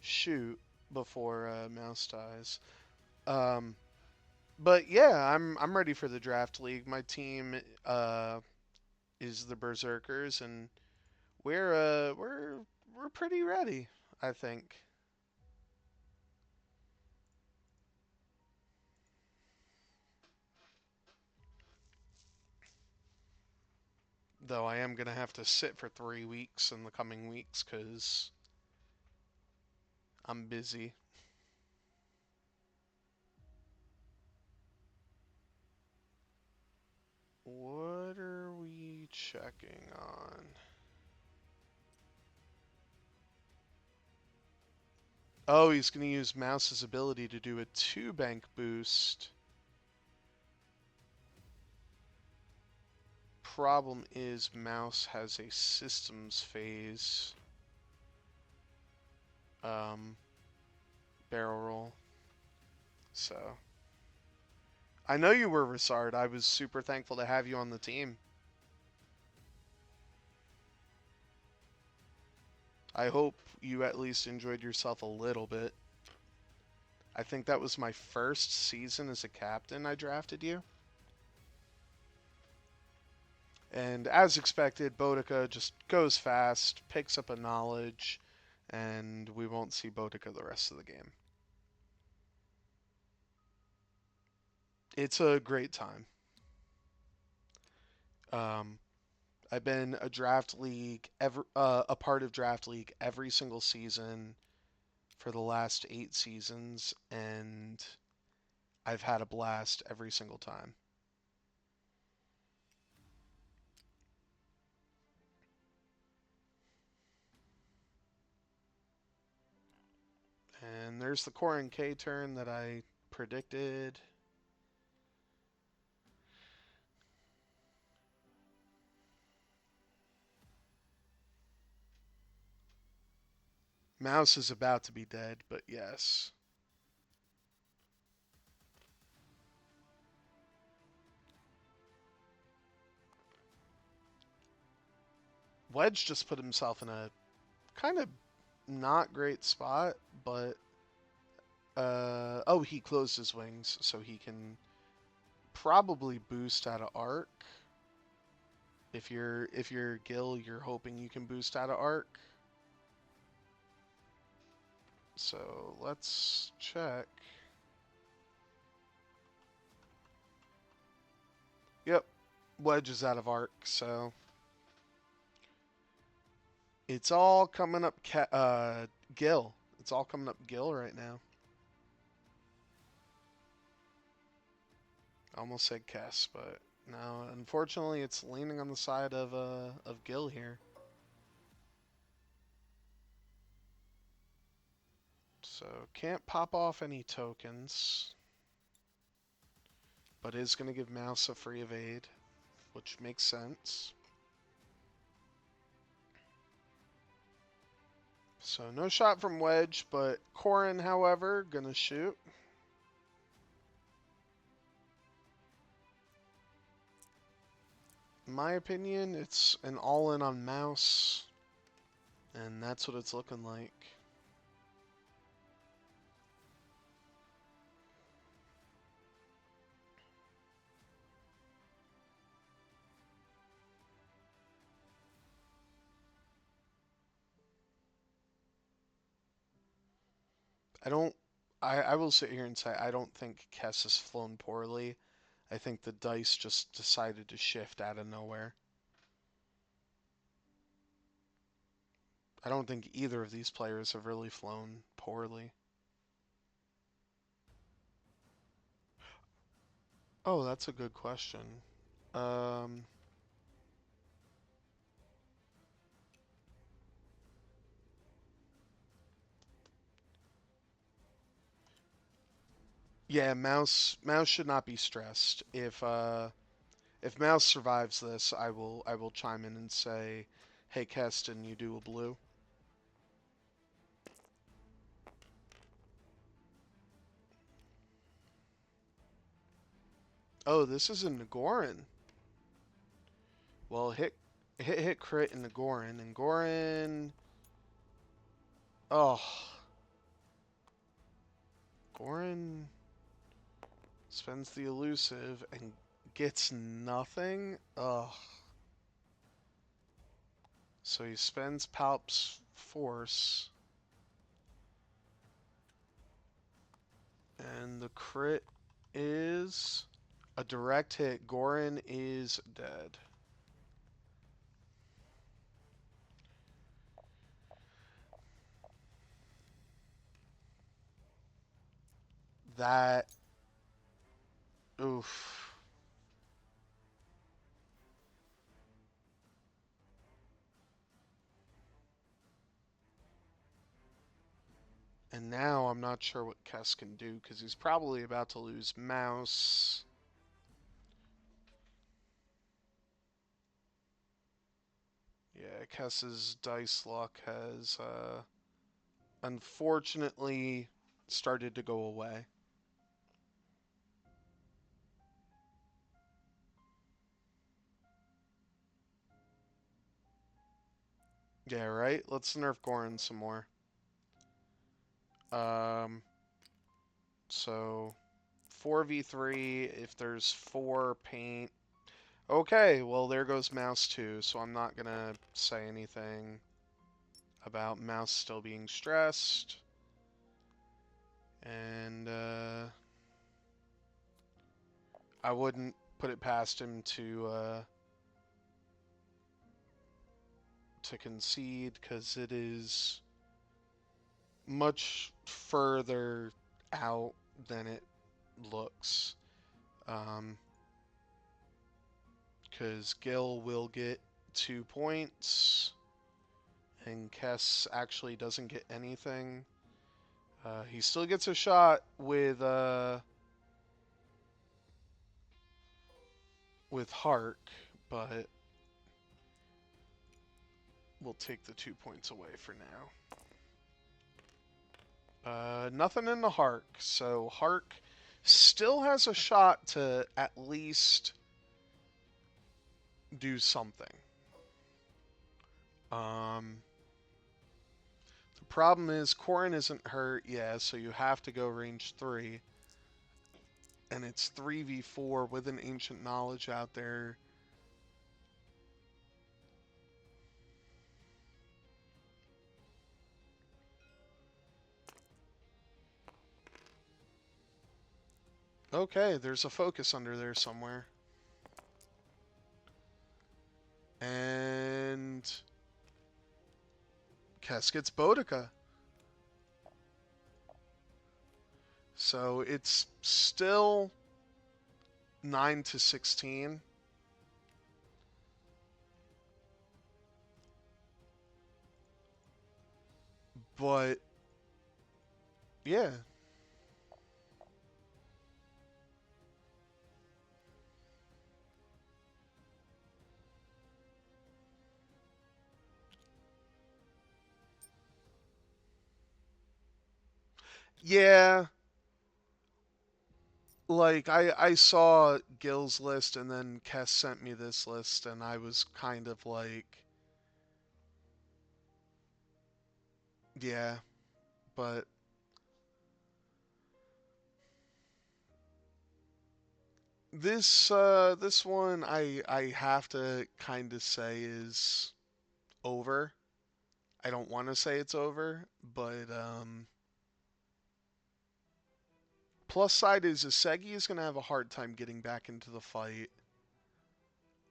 shoot before Mouse dies. Um, but yeah, I'm ready for the Draft League. My team is the Berserkers, and we're pretty ready, I think. Though I am gonna have to sit for 3 weeks in the coming weeks because I'm busy. What are we checking on? Oh, he's gonna use Mouse's ability to do a 2 bank boost. Problem is Mouse has a systems phase um, barrel roll. So I know you were Rissard. I was super thankful to have you on the team. I hope you at least enjoyed yourself a little bit. I think that was my first season as a captain I drafted you. And as expected, Bodica just goes fast, picks up a knowledge, and we won't see Bodica the rest of the game. It's a great time. Um, I've been a part of draft league every single season for the last 8 seasons, and I've had a blast every single time. And there's the Corrin K turn that I predicted. Mouse is about to be dead, but yes. Wedge just put himself in a kind of not great spot, but oh, he closed his wings, so he can probably boost out of arc. If you're Gil, you're hoping you can boost out of arc. So let's check. Yep, Wedge is out of arc, so it's all coming up. Gil. It's all coming up Gil right now. I almost said Kess, but no. Unfortunately, it's leaning on the side of Gil here. So can't pop off any tokens, but is going to give Mouse a free evade, which makes sense. So no shot from Wedge, but Corrin, however, going to shoot. In my opinion, it's an all-in on Mouse, and that's what it's looking like. I will sit here and say I don't think Kess has flown poorly. I think the dice just decided to shift out of nowhere. I don't think either of these players have really flown poorly. Oh, that's a good question. Um, yeah, Mouse should not be stressed. If Mouse survives this, I will chime in and say, "Hey, Keston, you do a blue." Oh, this is a Nagoran. Well, hit crit in Nagoran, and Goran. Oh, Goran spends the elusive and gets nothing. Ugh. So he spends Palp's force, and the crit is a direct hit. Goran is dead. That. Oof. And now I'm not sure what Kess can do because he's probably about to lose Mouse. Yeah, Kess's dice luck has unfortunately started to go away. Yeah, right? Let's nerf Goran some more. Um, so 4v3 if there's 4 paint. Okay, well there goes Mouse too, so I'm not gonna say anything about Mouse still being stressed. And I wouldn't put it past him to concede because it is much further out than it looks. Because Gil will get 2 points, and Kess actually doesn't get anything. He still gets a shot with Hark, but we'll take the 2 points away for now. Nothing in the Hark, so Hark still has a shot to at least do something. The problem is Corrin isn't hurt, yeah, so you have to go range 3. And it's 3v4 with an Ancient Knowledge out there. Okay, there's a focus under there somewhere. And Kess gets Boudica. So it's still 9-16. But Yeah. Yeah. Like I saw Gil's list and then Kess sent me this list and I was kind of like, yeah, but this one I have to kind of say is over. I don't want to say it's over, but plus side is Asegi is going to have a hard time getting back into the fight.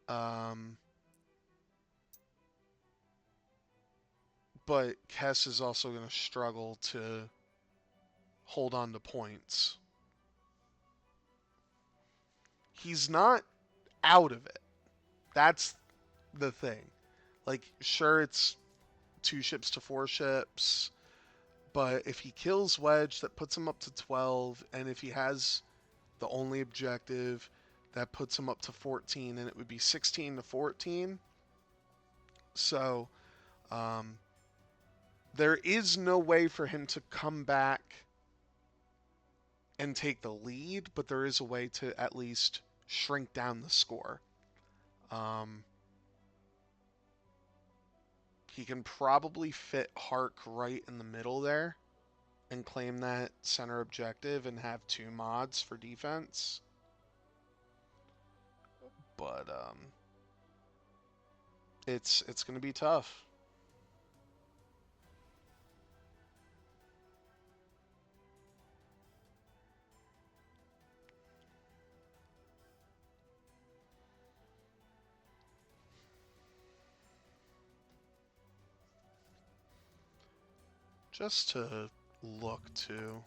Um, but Kess is also going to struggle to hold on to points. He's not out of it. That's the thing. Like, sure, it's 2 ships to 4 ships, but if he kills Wedge, that puts him up to 12, and if he has the only objective, that puts him up to 14, and it would be 16 to 14. So, um, there is no way for him to come back and take the lead, but there is a way to at least shrink down the score. Um, he can probably fit Hark right in the middle there and claim that center objective and have 2 mods for defense. But it's going to be tough. Just to look to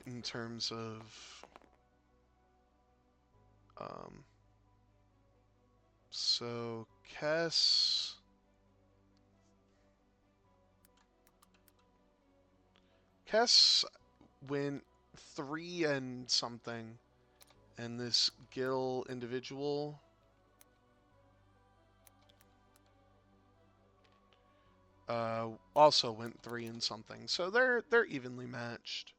in terms of um, so Kess went 3 and something, and this Gil individual also went 3 and something. So they're evenly matched.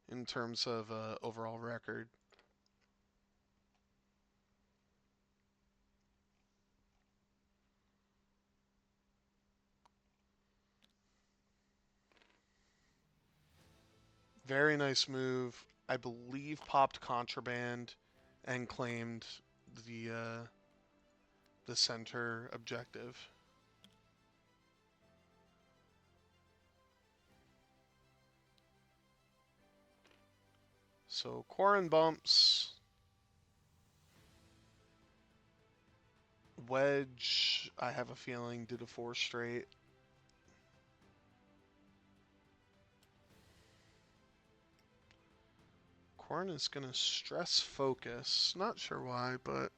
In terms of overall record. Very nice move. I believe popped contraband and claimed the uh, the center objective. So Quarren bumps. Wedge, I have a feeling, did a 4 straight. Quarren is going to stress focus. Not sure why, but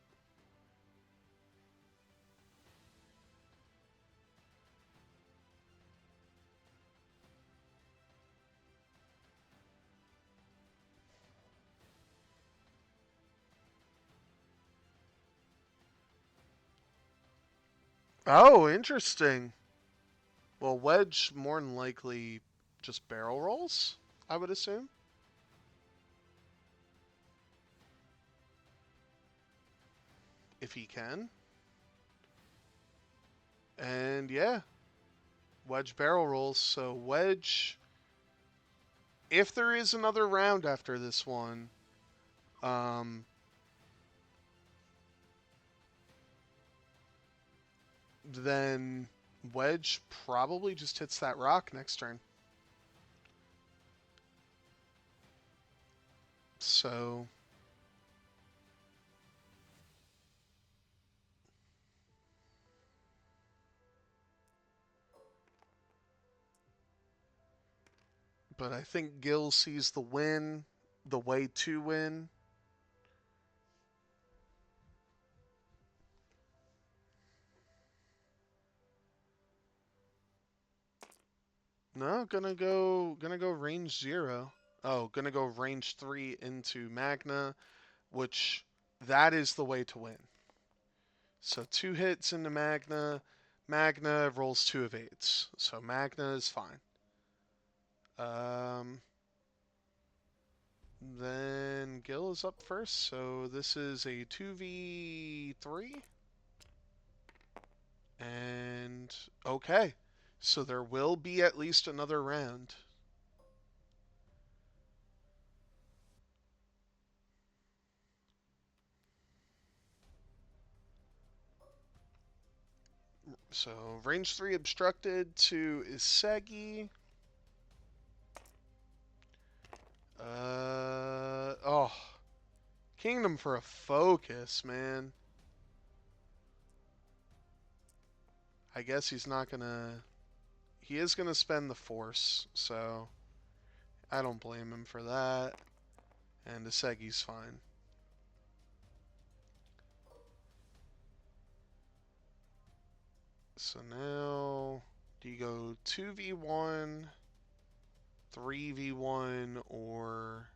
oh, interesting. Well, Wedge more than likely just barrel rolls, I would assume, if he can. And yeah, Wedge barrel rolls. So Wedge, if there is another round after this one, um, then Wedge probably just hits that rock next turn. So but I think Gil sees the win, the way to win. No, gonna go range 0. Oh, gonna go range 3 into Magna, which that is the way to win. So 2 hits into Magna. Magna rolls 2 of 8s. So Magna is fine. Then Gil is up first, so this is a 2v3. And okay. So there will be at least another round. So range 3 obstructed to Isegi. Oh. Kingdom for a focus, man. I guess he's not gonna... He is gonna spend the force, so... I don't blame him for that. And Isegi's fine. So now... Do you go 2v1, 3v1, or...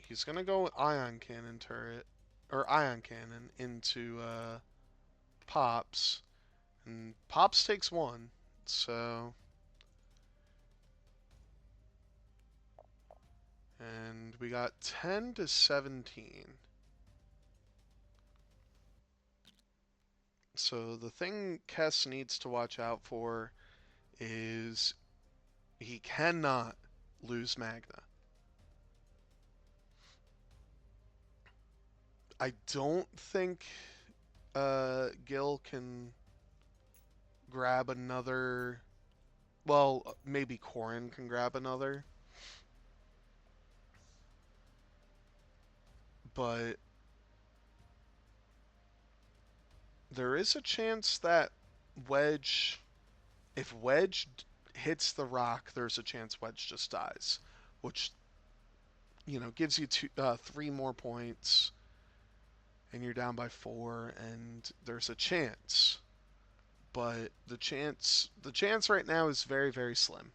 He's gonna go ion cannon turret, or ion cannon into Pops, and Pops takes 1, so, and we got 10 to 17. So the thing Kess needs to watch out for is he cannot lose Magna. I don't think Gil can grab another. Well, maybe Corrin can grab another. But there is a chance that Wedge, if Wedge hits the rock, there's a chance Wedge just dies, which, you know, gives you 3 more points, and you're down by 4, and there's a chance. But the chance right now is very, very slim.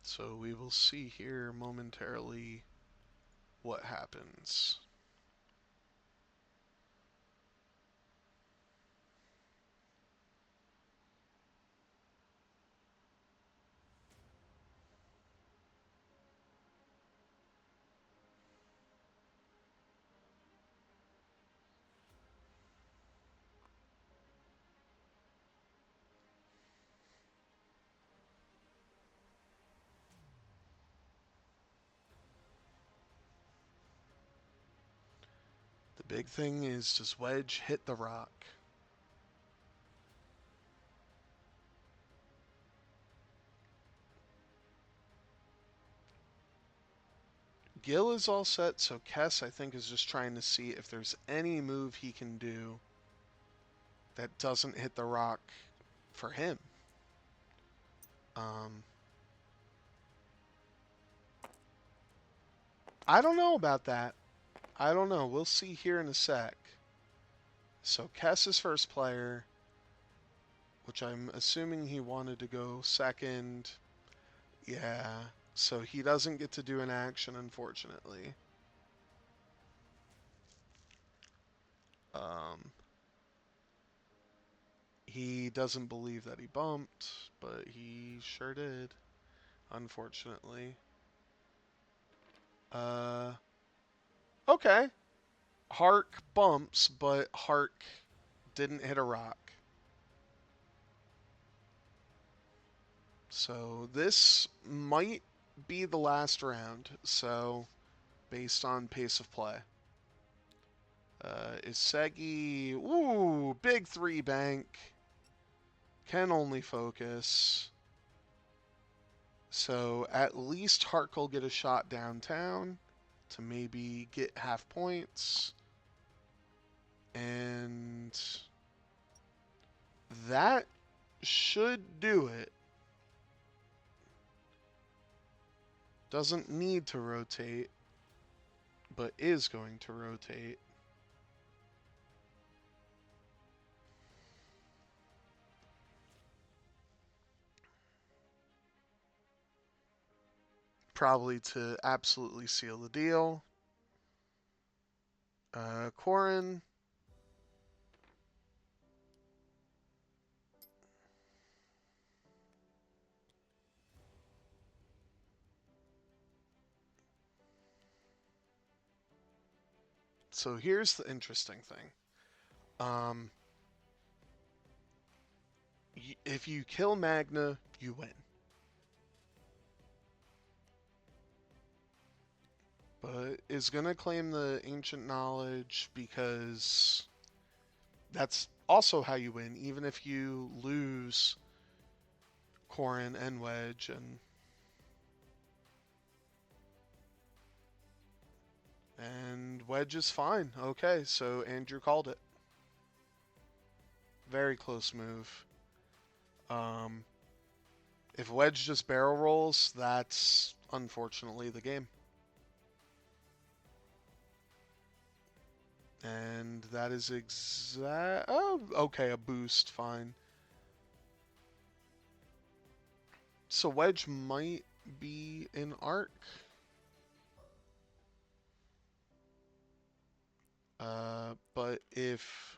So we will see here momentarily what happens. The big thing is, does Wedge hit the rock? Gil is all set, so Kess, I think, is just trying to see if there's any move he can do that doesn't hit the rock for him. Um, I don't know about that. I don't know. We'll see here in a sec. So Kess is first player, which I'm assuming he wanted to go second. Yeah, so he doesn't get to do an action, unfortunately. Um, he doesn't believe that he bumped, but he sure did, unfortunately. Uh, okay. Hark bumps, but Hark didn't hit a rock. So this might be the last round, so based on pace of play. Isegi, ooh, big 3 bank. Can only focus. So at least Hark will get a shot downtown to maybe get half points. And that should do it. Doesn't need to rotate, but is going to rotate. Probably to absolutely seal the deal. Corin. So here's the interesting thing. If you kill Magna, you win. But is going to claim the ancient knowledge because that's also how you win, even if you lose Corin and Wedge. And Wedge is fine. Okay, so Andrew called it. Very close move. Um, if Wedge just barrel rolls, that's unfortunately the game. And that is exact. Oh, okay, a boost, fine. So Wedge might be an arc. But if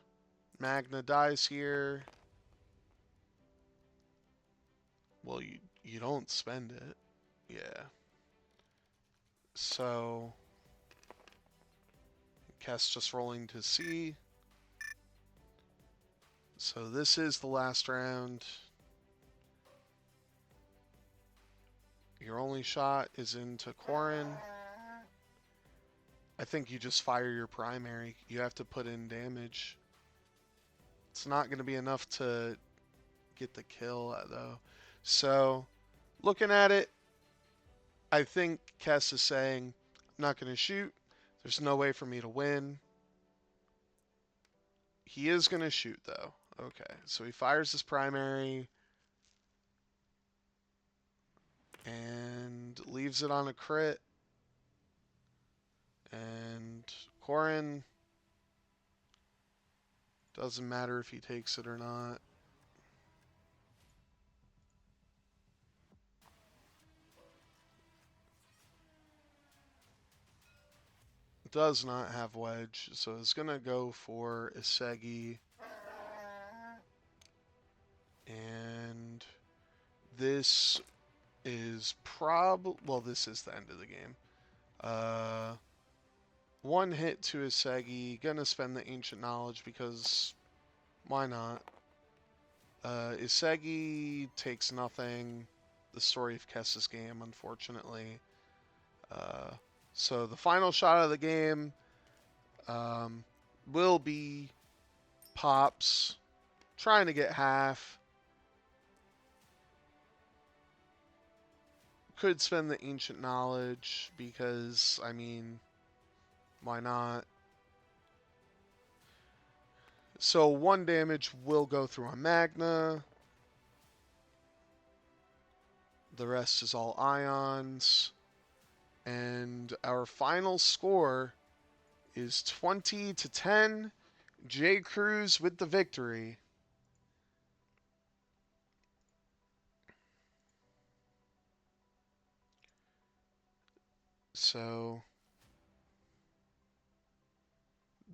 Magna dies here, well, you don't spend it. Yeah. So Kess just rolling to C. So this is the last round. Your only shot is into Corin. I think you just fire your primary. You have to put in damage. It's not going to be enough to get the kill, though. So, looking at it, I think Kess is saying, I'm not going to shoot. There's no way for me to win. He is going to shoot, though. Okay, so he fires his primary and leaves it on a crit. And Corin, doesn't matter if he takes it or not. Does not have Wedge, so it's going to go for Isegi. And this is well, this is the end of the game. One hit to Isegi. Gonna spend the ancient knowledge because why not? Isegi takes nothing. The story of Kess's game, unfortunately. So the final shot of the game will be Pops trying to get half. Could spend the ancient knowledge because, I mean, why not? So one damage will go through a Magna. The rest is all ions. And our final score is 20-10. Krewz with the victory. So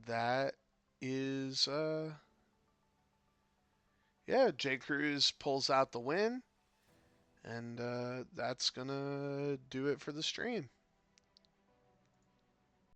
that is yeah, Krewz pulls out the win, and that's gonna do it for the stream.